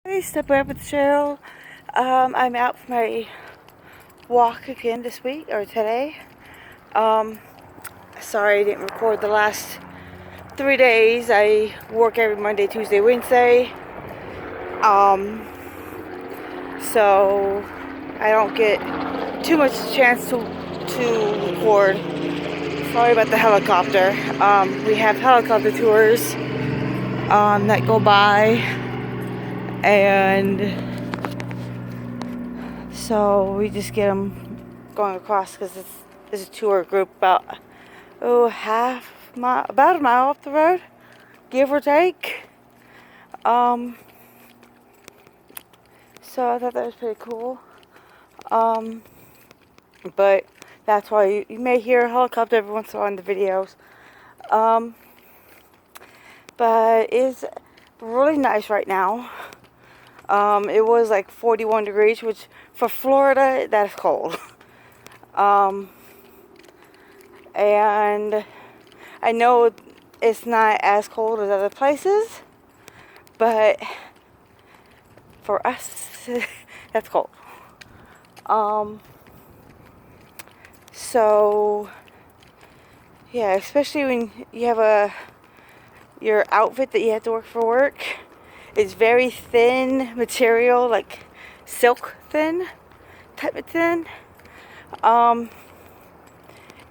Hey, Step Up with Cheryl. I'm out for my walk again this week, or today. Sorry I didn't record the last 3 days. I work every Monday, Tuesday, Wednesday. So I don't get too much chance to record. Sorry about the helicopter. We have helicopter tours that go by, and so we just get them going across because it's a tour group about about a mile up the road, give or take. So I thought that was pretty cool. But that's why you may hear a helicopter every once in a while in the videos. But it's really nice right now. It was like 41 degrees, which for Florida, that's cold. And I know it's not as cold as other places, but for us, that's cold. So yeah, especially when you have your outfit that you have to work for work. It's very thin material, like silk thin, type of thin.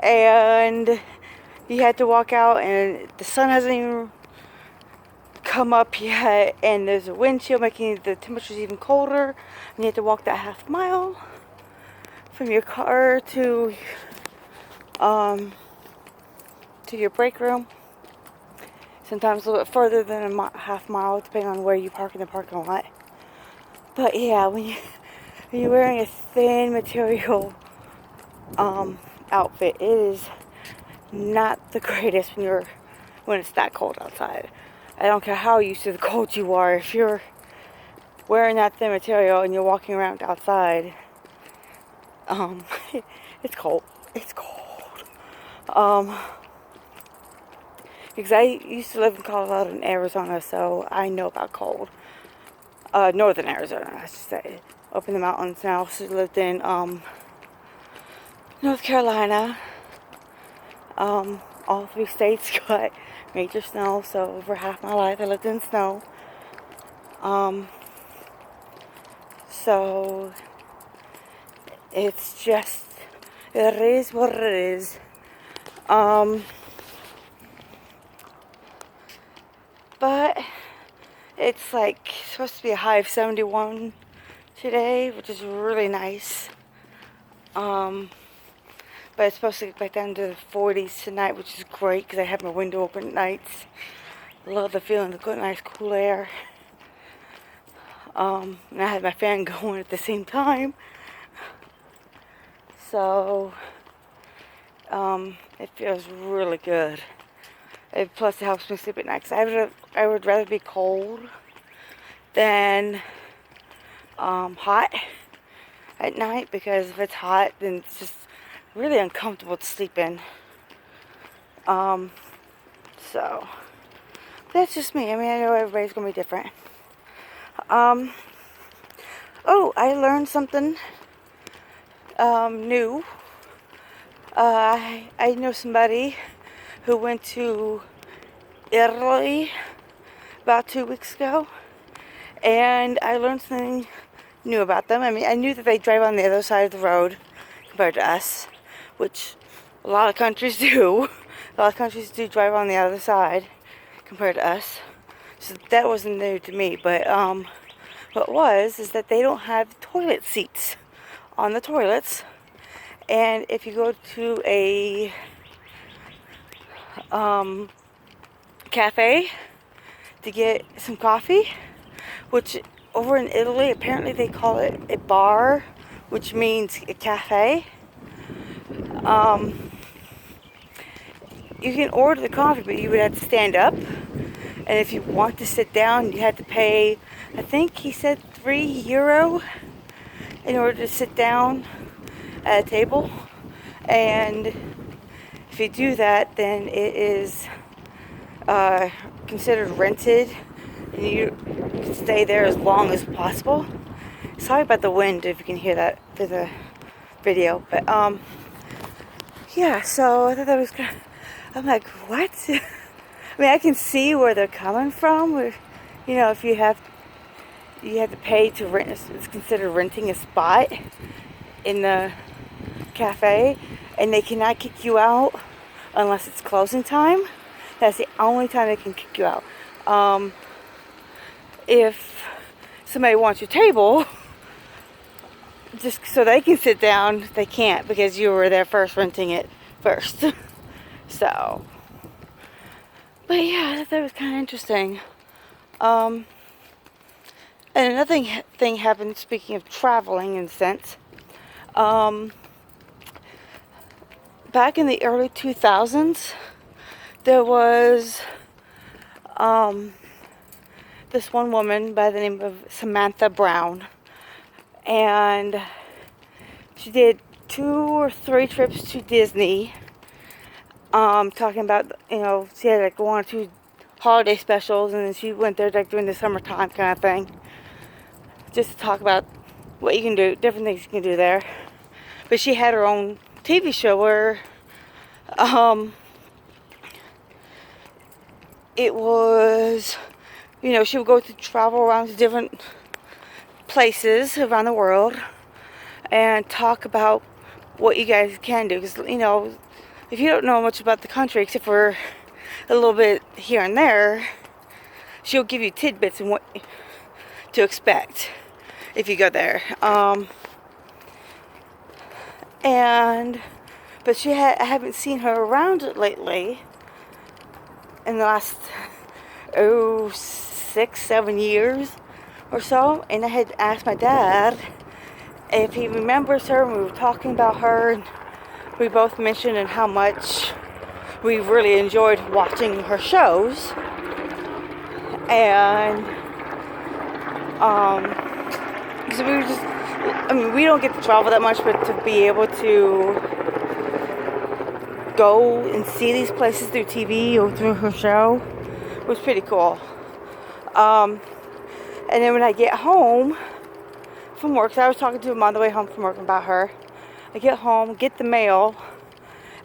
And you had to walk out and the sun hasn't even come up yet, and there's a wind chill making the temperatures even colder, and you have to walk that half mile from your car to your break room. Sometimes a little bit further than a half mile, depending on where you park in the parking lot. But yeah, when you're wearing a thin material outfit, it is not the greatest when it's that cold outside. I don't care how used to the cold you are. If you're wearing that thin material and you're walking around outside, it's cold. It's cold. Because I used to live in Colorado and Arizona, so I know about cold. Northern Arizona, I should say. Up in the mountains. And I also lived in North Carolina. All 3 states got major snow, so over half my life I lived in snow. So it's just, it is what it is. But it's like supposed to be a high of 71 today, which is really nice. But it's supposed to get back down to the 40s tonight, which is great because I have my window open at nights. Love the feeling of good, nice, cool air. And I had my fan going at the same time. So, it feels really good. Plus, it helps me sleep at night. Cause I would rather be cold than hot at night, because if it's hot, then it's just really uncomfortable to sleep in. So that's just me. I mean, I know everybody's gonna be different. Oh, I learned something new. I know somebody who went to Italy about 2 weeks ago, and I learned something new about them. I mean, I knew that they drive on the other side of the road compared to us, which a lot of countries do. A lot of countries do drive on the other side compared to us. So that wasn't new to me, but what is that they don't have toilet seats on the toilets. And if you go to a cafe to get some coffee, which over in Italy apparently they call it a bar, which means a cafe. You can order the coffee, but you would have to stand up. And if you want to sit down, you had to pay, I think he said €3 in order to sit down at a table. And if you do that, then it is considered rented, and you stay there as long as possible. Sorry about the wind if you can hear that through the video, but yeah, so I thought that was kind of, I'm like, what? I mean, I can see where they're coming from. Where, you know, if you have to pay to rent, it's considered renting a spot in the cafe, and they cannot kick you out unless it's closing time. That's the only time they can kick you out. If somebody wants your table, just so they can sit down, they can't because you were there first renting it first. So, but yeah, I thought that was kind of interesting. And another thing happened, speaking of traveling in a sense. Back in the early 2000s, there was this one woman by the name of Samantha Brown, and she did 2 or 3 trips to Disney, talking about, you know, she had like 1 or 2 holiday specials, and then she went there like during the summertime kind of thing, just to talk about what you can do, different things you can do there. But she had her own TV show where it was, you know, she would go to travel around to different places around the world and talk about what you guys can do. Because, you know, if you don't know much about the country except for a little bit here and there, she'll give you tidbits and what to expect if you go there. But I haven't seen her around lately in the last 6-7 years or so, and I had asked my dad if he remembers her, and we were talking about her, and we both mentioned and how much we really enjoyed watching her shows. And because we were just, I mean, we don't get to travel that much, but to be able to go and see these places through TV or through her show was pretty cool. And then when I get home from work, so I was talking to him on the way home from work about her. I get home, get the mail,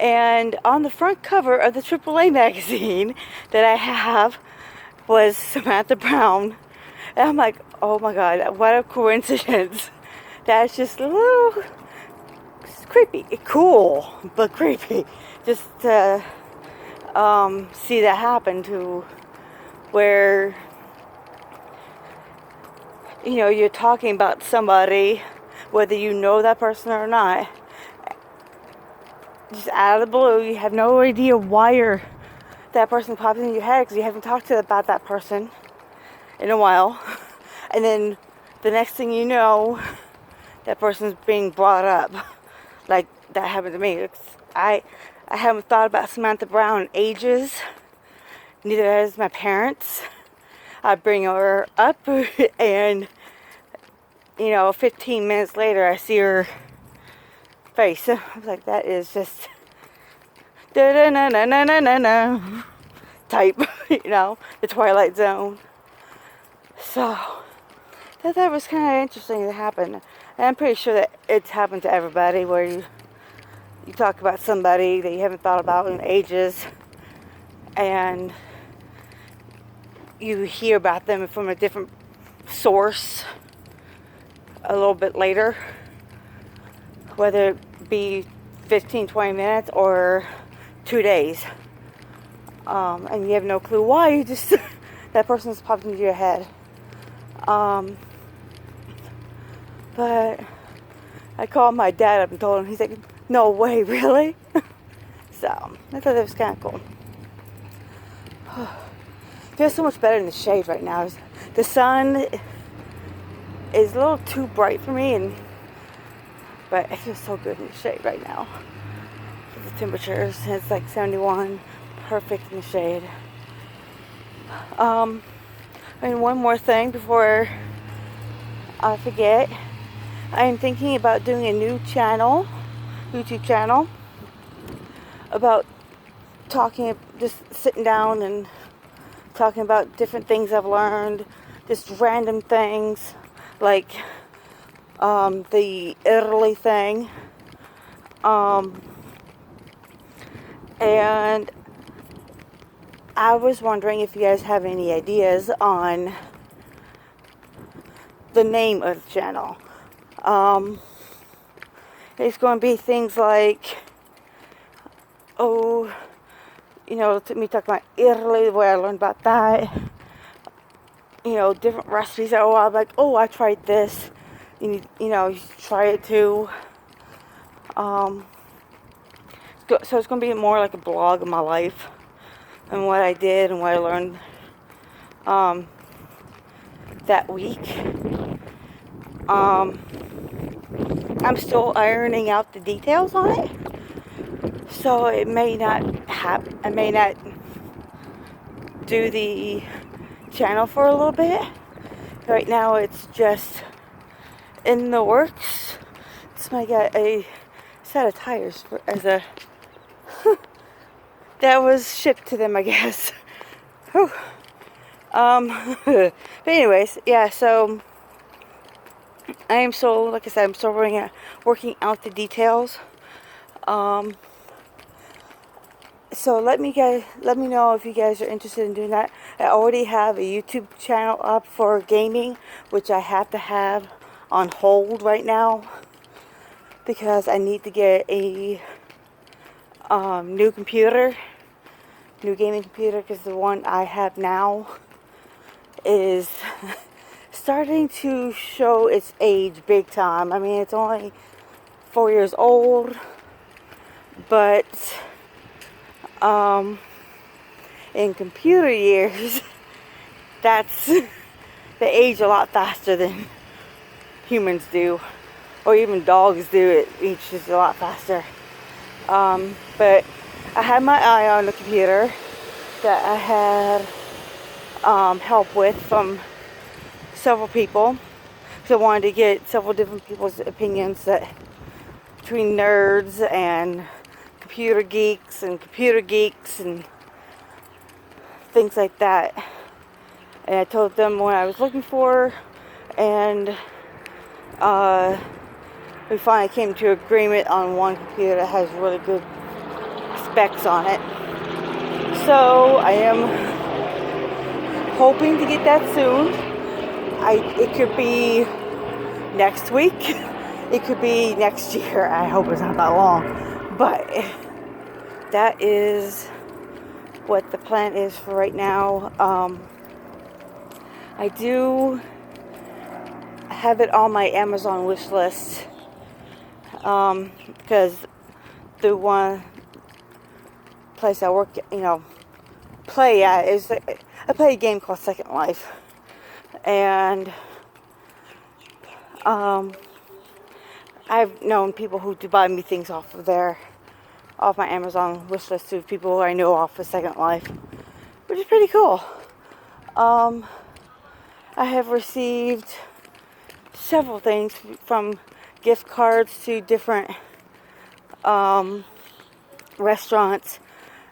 and on the front cover of the AAA magazine that I have was Samantha Brown. And I'm like, oh my God, what a coincidence. That's just a little creepy. Cool, but creepy. Just to see that happen, to where, you know, you're talking about somebody, whether you know that person or not, just out of the blue. You have no idea why that person pops in your head, because you haven't talked about that person in a while. And then the next thing you know, that person's being brought up. Like that happened to me. I haven't thought about Samantha Brown in ages. Neither has my parents. I bring her up, and you know, 15 minutes later, I see her face. I was like, that is just da-da-na-na-na-na-na type, you know, the Twilight Zone. So that was kind of interesting to happen. And I'm pretty sure that it's happened to everybody, where you talk about somebody that you haven't thought about in ages, and you hear about them from a different source a little bit later, whether it be 15-20 minutes or 2 days, and you have no clue why. You just that person's popped into your head. But I called my dad up and told him. He's like, no way, really? So I thought that was kind of cool. Feels so much better in the shade right now. The sun is a little too bright for me, but it feels so good in the shade right now. The temperatures, it's like 71, perfect in the shade. And one more thing before I forget, I am thinking about doing a new YouTube channel, about talking, just sitting down and talking about different things I've learned, just random things like the Italy thing. And I was wondering if you guys have any ideas on the name of the channel. It's going to be things like, oh, you know, me talk about Italy, where I learned about that. You know, different recipes. Oh, I'm like, oh, I tried this. You know, you should try it too. So it's going to be more like a blog of my life and what I did and what I learned that week. I'm still ironing out the details on it, so it may not happen. I may not do the channel for a little bit. Right now, it's just in the works. I got a set of tires as a that was shipped to them, I guess. Whew. But anyways, yeah. So I am still, like I said, I'm still working out the details. So let me know if you guys are interested in doing that. I already have a YouTube channel up for gaming, which I have to have on hold right now because I need to get a new gaming computer, because the one I have now is starting to show its age big time. I mean, it's only 4 years old, but in computer years, that's they age a lot faster than humans do, or even dogs do. It ages a lot faster. But I had my eye on the computer that I had help with from several people. So I wanted to get several different people's opinions, that between nerds and computer geeks and things like that. And I told them what I was looking for, and we finally came to agreement on one computer that has really good specs on it. So I am hoping to get that soon. It could be next week. It could be next year. I hope it's not that long. But that is what the plan is for right now. I do have it on my Amazon wish list, because the one place I work, play at is, I play a game called Second Life, and I've known people who do buy me things off my Amazon wish list, to people who I know off of Second Life, which is pretty cool. I have received several things, from gift cards to different restaurants.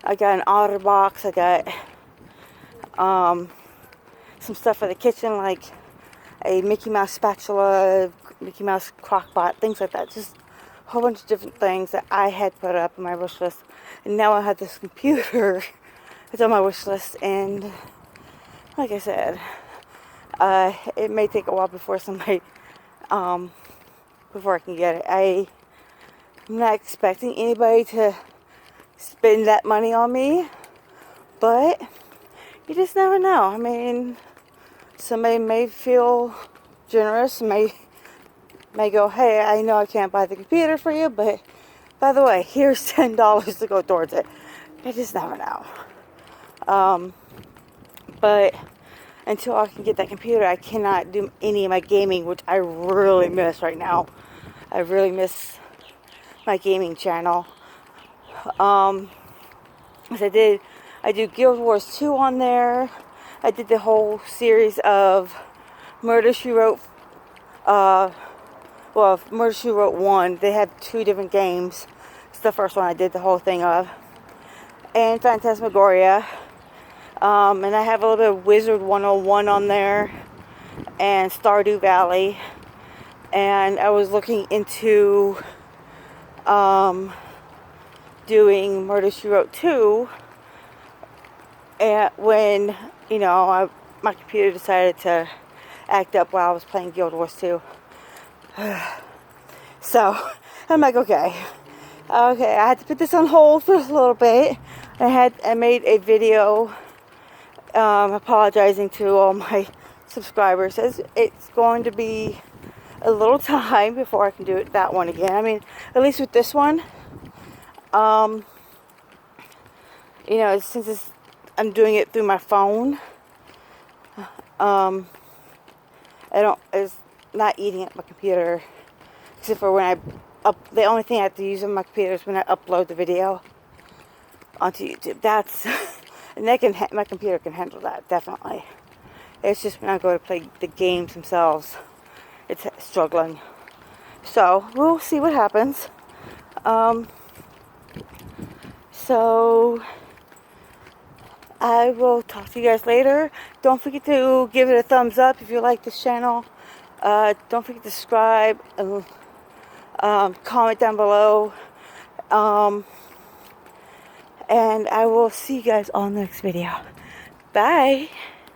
I got an OtterBox. I got some stuff for the kitchen, like a Mickey Mouse spatula, Mickey Mouse crock-pot, things like that. Just a whole bunch of different things that I had put up in my wish list. And now I have this computer that's on my wish list, and like I said, it may take a while before before I can get it. I'm not expecting anybody to spend that money on me, but you just never know. I mean, somebody may feel generous, may go, hey, I know I can't buy the computer for you, but by the way, here's $10 to go towards it. You just never know. But until I can get that computer, I cannot do any of my gaming, which I really miss right now. I really miss my gaming channel. As I do Guild Wars 2 on there. I did the whole series of Murder, She Wrote. Murder, She Wrote 1. They had 2 different games. It's the first one I did the whole thing of. And Phantasmagoria. And I have a little bit of Wizard 101 on there. and Stardew Valley, and I was looking into doing Murder, She Wrote 2, and when, you know, my computer decided to act up while I was playing Guild Wars 2. So, I'm like, okay, I had to put this on hold for a little bit. I made a video apologizing to all my subscribers. It's going to be a little time before I can do that one again. I mean, at least with this one, you know, since I'm doing it through my phone, it's not eating at my computer, except for when the only thing I have to use on my computer is when I upload the video onto YouTube. That's, and my computer can handle that, definitely. It's just when I go to play the games themselves, it's struggling. So, we'll see what happens. So, I will talk to you guys later. Don't forget to give it a thumbs up if you like this channel. Don't forget to subscribe and comment down below. And I will see you guys on the next video. Bye.